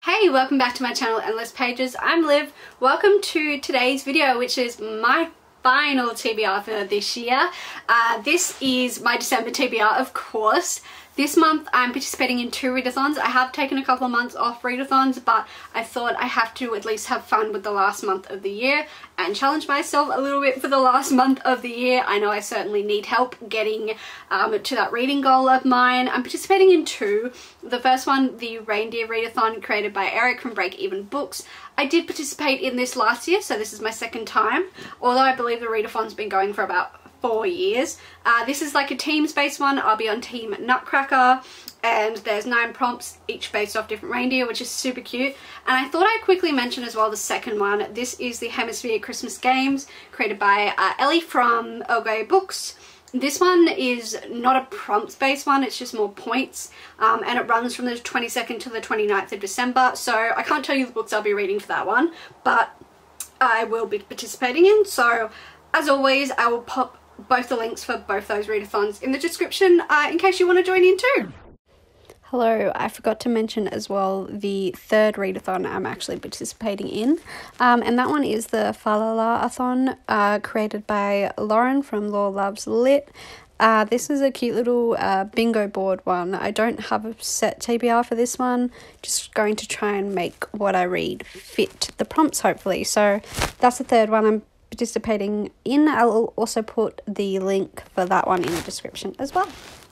Hey, welcome back to my channel Endless Pages. I'm Liv. Welcome to today's video, which is my final TBR for this year. This is my December TBR, of course. This month I'm participating in 2 readathons. I have taken a couple of months off readathons, but I thought I have to at least have fun with the last month of the year and challenge myself a little bit for the last month of the year. I know I certainly need help getting to that reading goal of mine. I'm participating in 2. The first one, the Reindeer readathon, created by Eric from Break Even Books. I did participate in this last year, so this is my second time, although I believe the readathon's been going for about 4 years. This is like a teams-based one. I'll be on Team Nutcracker, and there's 9 prompts, each based off different reindeer, which is super cute. And I thought I'd quickly mention as well the second one. This is the Hemisphere Christmas Games, created by Ellie from Okay Books. This one is not a prompts-based one, it's just more points, and it runs from the 22nd to the 29th of December, so I can't tell you the books I'll be reading for that one, but I will be participating in. So as always, I will pop both the links for both those readathons in the description in case you want to join in too. Hello, I forgot to mention as well the 3rd readathon I'm actually participating in, and that one is the Fa-La-La-a-thon, created by Lauren from Law Loves Lit. This is a cute little bingo board one. I don't have a set TBR for this one, just going to try and make what I read fit the prompts hopefully. So that's the 3rd one I'm participating in. I'll also put the link for that one in the description as well.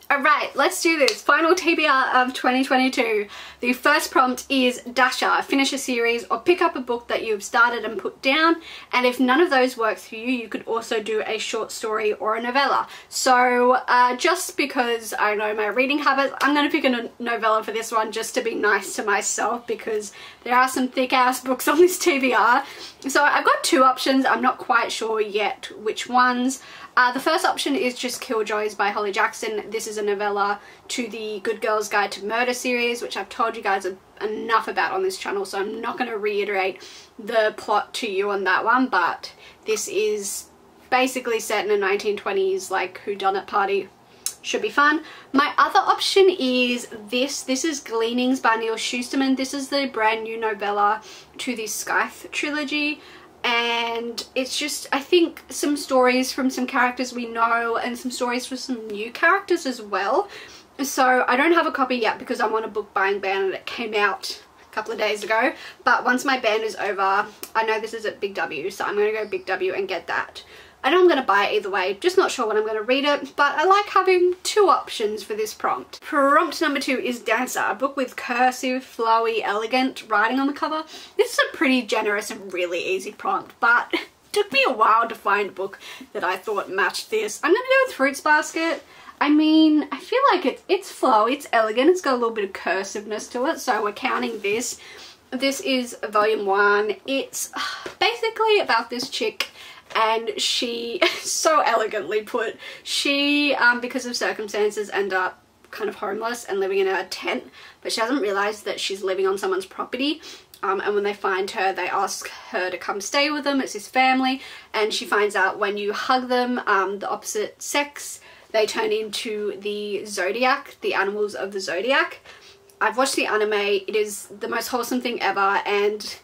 Alright, let's do this. Final TBR of 2022. The first prompt is Dasher. Finish a series or pick up a book that you've started and put down. And if none of those works for you, you could also do a short story or a novella. So just because I know my reading habits, I'm going to pick a novella for this one just to be nice to myself, because there are some thick ass books on this TBR. So I've got 2 options. I'm not quite sure yet which ones. The first option is just Killjoys by Holly Jackson. This is a novella to the Good Girls Guide to Murder series, which I've told you guys enough about on this channel, so I'm not going to reiterate the plot to you on that one, but this is basically set in a 1920s like whodunit party. Should be fun. My other option is this. This is Gleanings by Neil Shusterman. This is the brand new novella to the Scythe trilogy. And it's just, I think, some stories from some characters we know and some stories for some new characters as well. So I don't have a copy yet because I'm on a book buying ban and it came out a couple of days ago. But once my ban is over, I know this is at Big W, so I'm going to go Big W and get that. I know I'm going to buy it either way, just not sure when I'm going to read it, but I like having 2 options for this prompt. Prompt number 2 is Dancer, a book with cursive, flowy, elegant writing on the cover. This is a pretty generous and really easy prompt, but it took me a while to find a book that I thought matched this. I'm going to go with Fruits Basket. I mean, I feel like it's flowy, it's elegant, it's got a little bit of cursiveness to it, so we're counting this. This is volume 1. It's basically about this chick, and she, so elegantly put, she, because of circumstances, end up kind of homeless and living in a tent, but she doesn't realise that she's living on someone's property. And when they find her, they ask her to come stay with them. It's his family, and she finds out when you hug them, the opposite sex, they turn into the zodiac, the animals of the zodiac. I've watched the anime. It is the most wholesome thing ever, and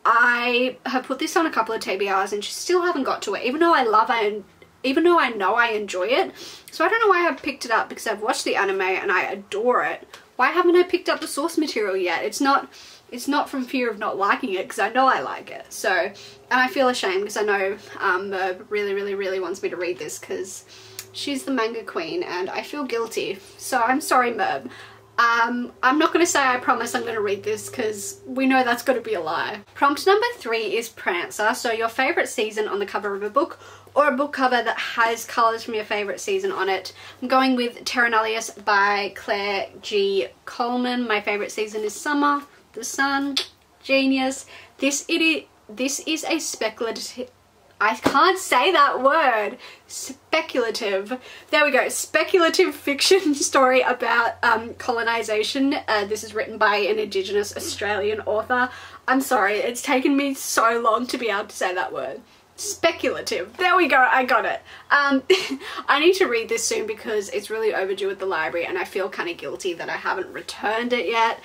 I have put this on a couple of TBRs and just still haven't got to it, even though I love it, even though I know I enjoy it. So I don't know why I have picked it up, because I've watched the anime and I adore it. Why haven't I picked up the source material yet? It's not from fear of not liking it, because I know I like it. So, and I feel ashamed because I know Merb really wants me to read this because she's the manga queen and I feel guilty. So I'm sorry, Merb. I'm not going to say I promise I'm going to read this because we know that's going to be a lie. Prompt number 3 is Prancer. So your favourite season on the cover of a book, or a book cover that has colours from your favourite season on it. I'm going with Terra Nullius by Claire G. Coleman. My favourite season is Summer, the Sun, genius. This is a speculative, I can't say that word, speculative, there we go, speculative fiction story about colonisation. This is written by an Indigenous Australian author. I'm sorry, it's taken me so long to be able to say that word. Speculative. There we go, I got it. I need to read this soon because it's really overdue at the library and I feel kind of guilty that I haven't returned it yet.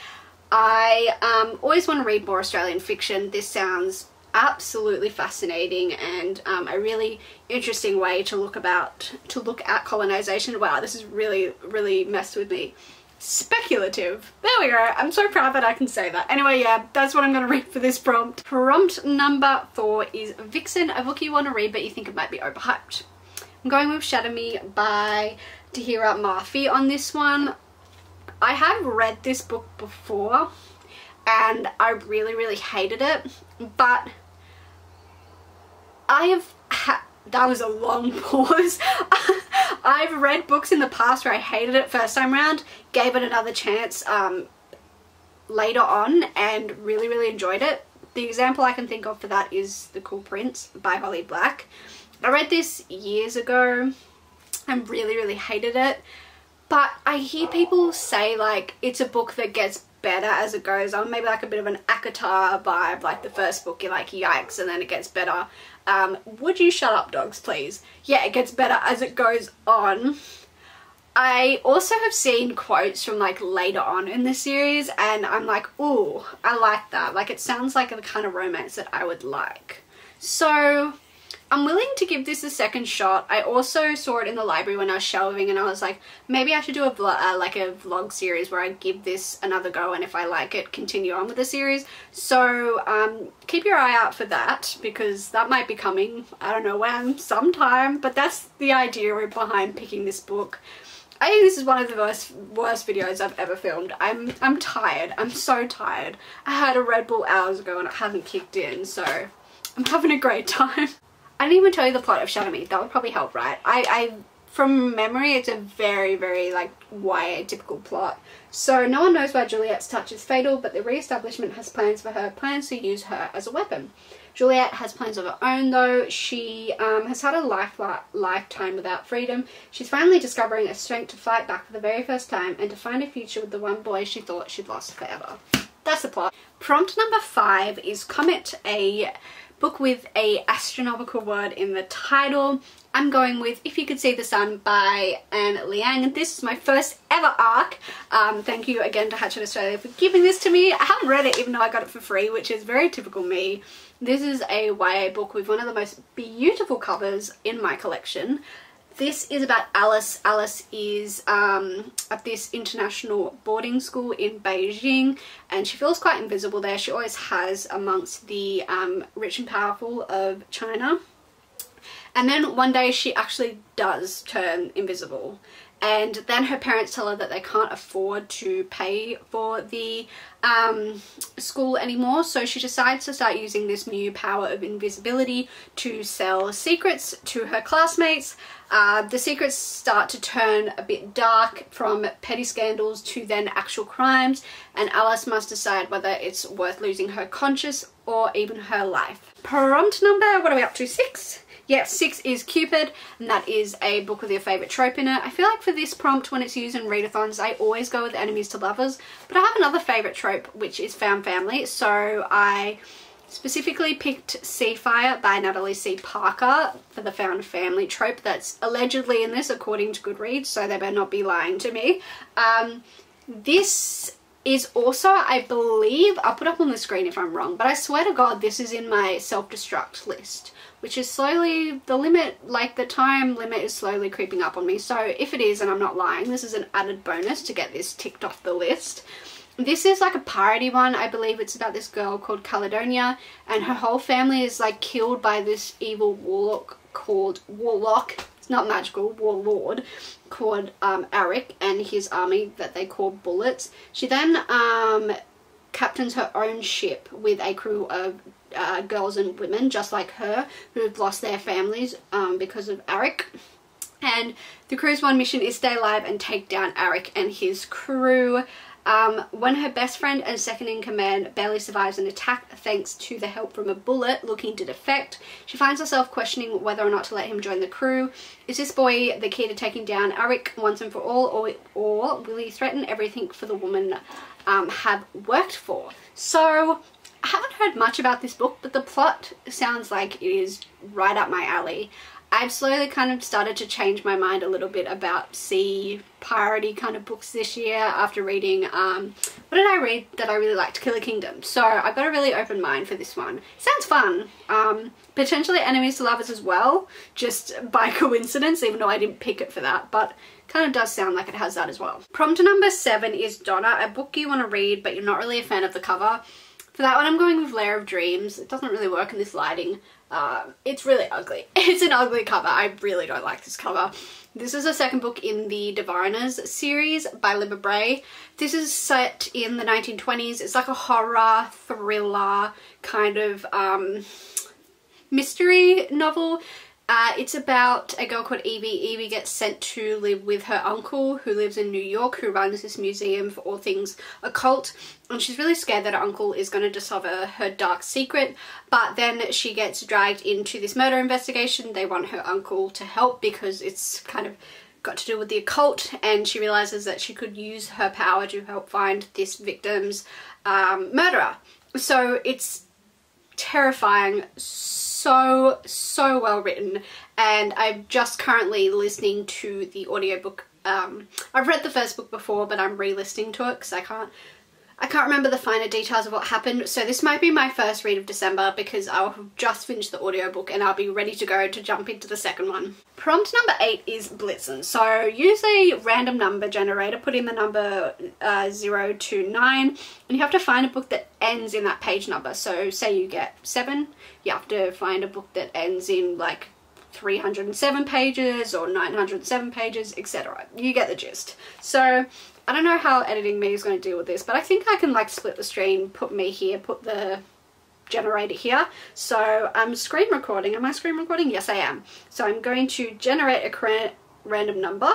I always want to read more Australian fiction. This sounds absolutely fascinating and a really interesting way to look at colonization. Wow, this is really messed with me. Speculative. There we go. I'm so proud that I can say that. Anyway, yeah, that's what I'm going to read for this prompt. Prompt number 4 is Vixen, a book you want to read but you think it might be overhyped. I'm going with Shatter Me by Tahira Murphy on this one. I have read this book before and I really hated it, but I have that was a long pause. I've read books in the past where I hated it first time round, gave it another chance later on and really enjoyed it. The example I can think of for that is The Cool Prince by Holly Black. I read this years ago and really hated it, but I hear people say like it's a book that gets better as it goes on, maybe like a bit of an ACOTAR vibe, like the first book you're like yikes and then it gets better. Would you shut up, dogs, please? Yeah, it gets better as it goes on. I also have seen quotes from like later on in the series and I'm like, ooh, I like that. Like it sounds like the kind of romance that I would like. So I'm willing to give this a second shot. I also saw it in the library when I was shelving and I was like, maybe I should do a vlog series where I give this another go and if I like it, continue on with the series. So keep your eye out for that because that might be coming, I don't know when, sometime, but that's the idea behind picking this book. I think this is one of the worst videos I've ever filmed. I'm tired. I'm so tired. I had a Red Bull hours ago and it hasn't kicked in, so I'm having a great time. I didn't even tell you the plot of Shatter Me. That would probably help, right? From memory, it's a very like YA typical plot. So no one knows why Juliet's touch is fatal, but the re-establishment has plans for her, plans to use her as a weapon. Juliet has plans of her own though. She has had a lifetime without freedom. She's finally discovering a strength to fight back for the very first time and to find a future with the one boy she thought she'd lost forever. That's the plot. Prompt number 5 is Comet, a book with a astronomical word in the title. I'm going with If You Could See the Sun by Anne Liang. This is my first ever ARC. Thank you again to Hatchet Australia for giving this to me. I haven't read it even though I got it for free, which is very typical me. This is a YA book with one of the most beautiful covers in my collection. This is about Alice. Alice is at this international boarding school in Beijing and she feels quite invisible there. She always has amongst the rich and powerful of China. And then one day she actually does turn invisible. And then her parents tell her that they can't afford to pay for the school anymore, so she decides to start using this new power of invisibility to sell secrets to her classmates. The secrets start to turn a bit dark, from petty scandals to then actual crimes, and Alice must decide whether it's worth losing her conscience or even her life. Prompt number, what are we up to, 6? Yeah, 6 is Cupid, and that is a book with your favourite trope in it. I feel like for this prompt, when it's used in readathons, I always go with enemies to lovers, but I have another favourite trope, which is found family, so I specifically picked Seafire by Natalie C. Parker for the found family trope that's allegedly in this, according to Goodreads, so they better not be lying to me. This is also, I believe, I'll put up on the screen if I'm wrong, but I swear to God this is in my self-destruct list, which is slowly, the limit, like the time limit is slowly creeping up on me. So if it is, and I'm not lying, this is an added bonus to get this ticked off the list. This is like a parody one. I believe it's about this girl called Caledonia and her whole family is like killed by this evil warlock called it's not magical, warlord, called Arik and his army that they call Bullets. She then captains her own ship with a crew of girls and women just like her who have lost their families because of Arik. And the crew's one mission is stay alive and take down Arik and his crew. When her best friend and second in command barely survives an attack thanks to the help from a bullet looking to defect, she finds herself questioning whether or not to let him join the crew. Is this boy the key to taking down Arik once and for all, or will he threaten everything for the woman have worked for? So I haven't heard much about this book, but the plot sounds like it is right up my alley. I've slowly kind of started to change my mind a little bit about piratey kind of books this year after reading, what did I read that I really liked? Killer Kingdom. So I've got a really open mind for this one. Sounds fun. Potentially Enemies to Lovers as well, just by coincidence, even though I didn't pick it for that, but kind of does sound like it has that as well. Prompt number 7 is Donna, a book you want to read but you're not really a fan of the cover. For that one I'm going with Lair of Dreams. It doesn't really work in this lighting. It's really ugly. It's an ugly cover. I really don't like this cover. This is the second book in the Diviners series by Libba Bray. This is set in the 1920s. It's like a horror, thriller, kind of mystery novel. It's about a girl called Evie. Evie gets sent to live with her uncle who lives in New York, who runs this museum for all things occult, and she's really scared that her uncle is going to discover her dark secret, but then she gets dragged into this murder investigation. They want her uncle to help because it's kind of got to do with the occult, and she realizes that she could use her power to help find this victim's murderer. So it's terrifying, so well written, and I'm just currently listening to the audiobook. I've read the first book before, but I'm re-listening to it because I can't remember the finer details of what happened. So this might be my first read of December because I'll have just finished the audiobook and I'll be ready to go to jump into the second one. Prompt number 8 is Blitzen. So use a random number generator, put in the number 0 to 9, and you have to find a book that ends in that page number. So say you get 7, you have to find a book that ends in like 307 pages or 907 pages, etc. You get the gist. So I don't know how editing me is going to deal with this, but I think I can like split the stream, put me here, put the generator here. So I'm screen recording. Am I screen recording? Yes, I am. So I'm going to generate a random number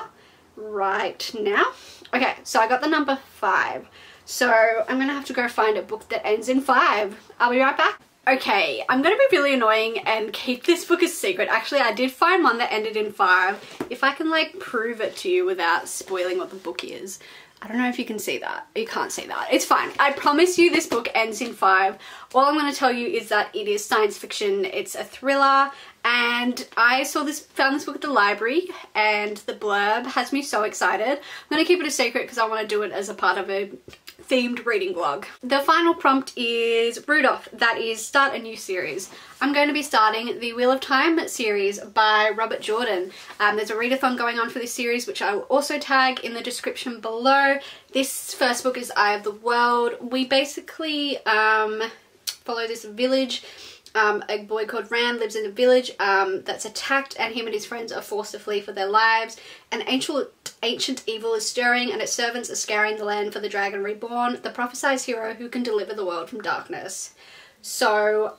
right now. Okay, so I got the number 5. So I'm going to have to go find a book that ends in 5. I'll be right back. Okay, I'm going to be really annoying and keep this book a secret. Actually, I did find one that ended in 5. If I can like prove it to you without spoiling what the book is. I don't know if you can see that. You can't see that. It's fine. I promise you this book ends in 5. All I'm going to tell you is that it is science fiction. It's a thriller, and I found this book at the library, and the blurb has me so excited. I'm going to keep it a secret because I want to do it as a part of a themed reading vlog. The final prompt is Rudolph. That is start a new series. I'm going to be starting the Wheel of Time series by Robert Jordan. There's a readathon going on for this series, which I will also tag in the description below. This first book is Eye of the World. We basically follow this village. A boy called Rand lives in a village that's attacked, and him and his friends are forced to flee for their lives. An ancient evil is stirring, and its servants are scouring the land for the dragon reborn, the prophesied hero who can deliver the world from darkness. So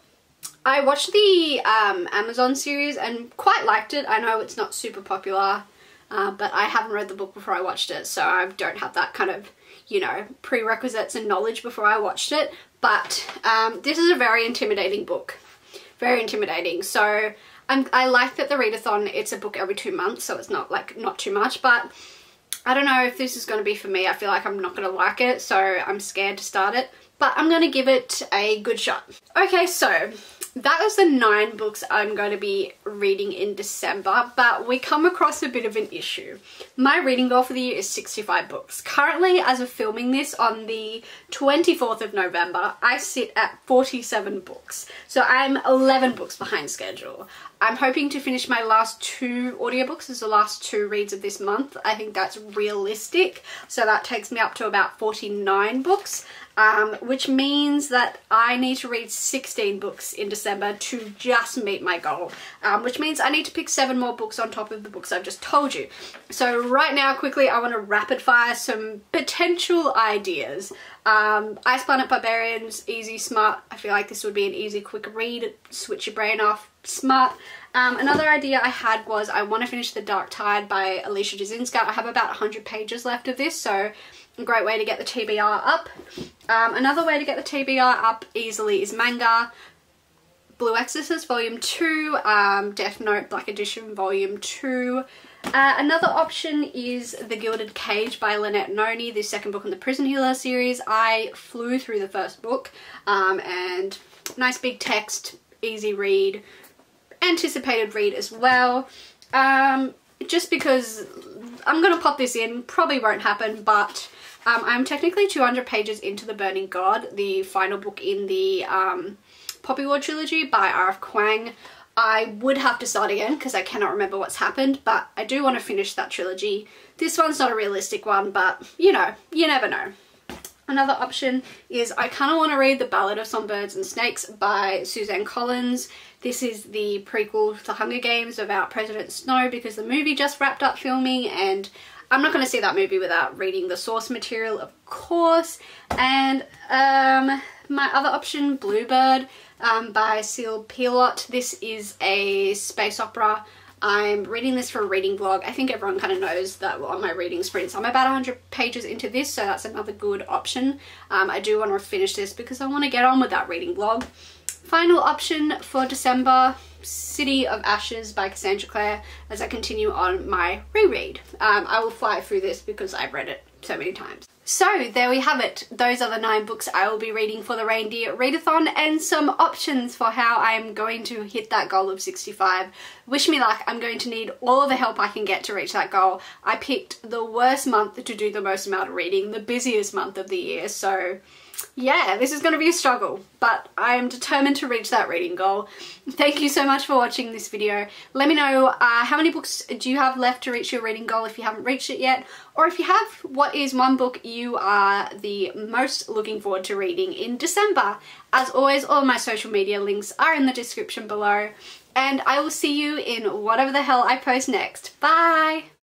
I watched the Amazon series and quite liked it. I know it's not super popular, but I haven't read the book before I watched it, so I don't have that kind of, you know, prerequisites and knowledge before I watched it. But this is a very intimidating book. Very intimidating. So I like that the readathon, it's a book every 2 months, so it's not too much, but I don't know if this is going to be for me. I feel like I'm not going to like it, so I'm scared to start it, but I'm going to give it a good shot. Okay, so that was the 9 books I'm going to be reading in December, but we come across a bit of an issue. My reading goal for the year is 65 books. Currently, as of filming this on the 24th of November, I sit at 47 books. So I'm 11 books behind schedule. I'm hoping to finish my last 2 audiobooks as the last 2 reads of this month. I think that's realistic. So that takes me up to about 49 books. Which means that I need to read 16 books in December to just meet my goal, which means I need to pick 7 more books on top of the books I've just told you. So right now, quickly, I want to rapid fire some potential ideas. Ice Planet Barbarians, easy, smart. I feel like this would be an easy, quick read, switch your brain off, smart. Another idea I had was I want to finish The Dark Tide by Alicia Jasinska. I have about 100 pages left of this, so a great way to get the TBR up. Another way to get the TBR up easily is manga. Blue Exorcist Volume 2, Death Note Black Edition Volume 2. Another option is The Gilded Cage by Lynette Noni, the second book in the Prison Healer series. I flew through the first book, and nice big text, easy read, anticipated read as well. Just because I'm gonna pop this in, probably won't happen, but I'm technically 200 pages into The Burning God, the final book in the Poppy War trilogy by R.F. Kuang. I would have to start again because I cannot remember what's happened, but I do want to finish that trilogy. This one's not a realistic one, but you know, you never know. Another option is I kind of want to read The Ballad of Songbirds and Snakes by Suzanne Collins. This is the prequel to The Hunger Games about President Snow because the movie just wrapped up filming and I'm not going to see that movie without reading the source material, of course. And my other option, Bluebird by Cecile Pilote. This is a space opera. I'm reading this for a reading vlog. I think everyone kind of knows that on my reading sprints I'm about 100 pages into this, so that's another good option. I do want to finish this because I want to get on with that reading vlog. Final option for December, City of Ashes by Cassandra Clare, as I continue on my reread. I will fly through this because I've read it so many times. So there we have it. Those are the 9 books I will be reading for the Reindeer Readathon and some options for how I'm going to hit that goal of 65. Wish me luck. I'm going to need all of the help I can get to reach that goal. I picked the worst month to do the most amount of reading, the busiest month of the year, so yeah, this is going to be a struggle, but I am determined to reach that reading goal. Thank you so much for watching this video. Let me know how many books do you have left to reach your reading goal if you haven't reached it yet, or if you have, what is one book you are the most looking forward to reading in December. As always, all of my social media links are in the description below, and I will see you in whatever the hell I post next. Bye!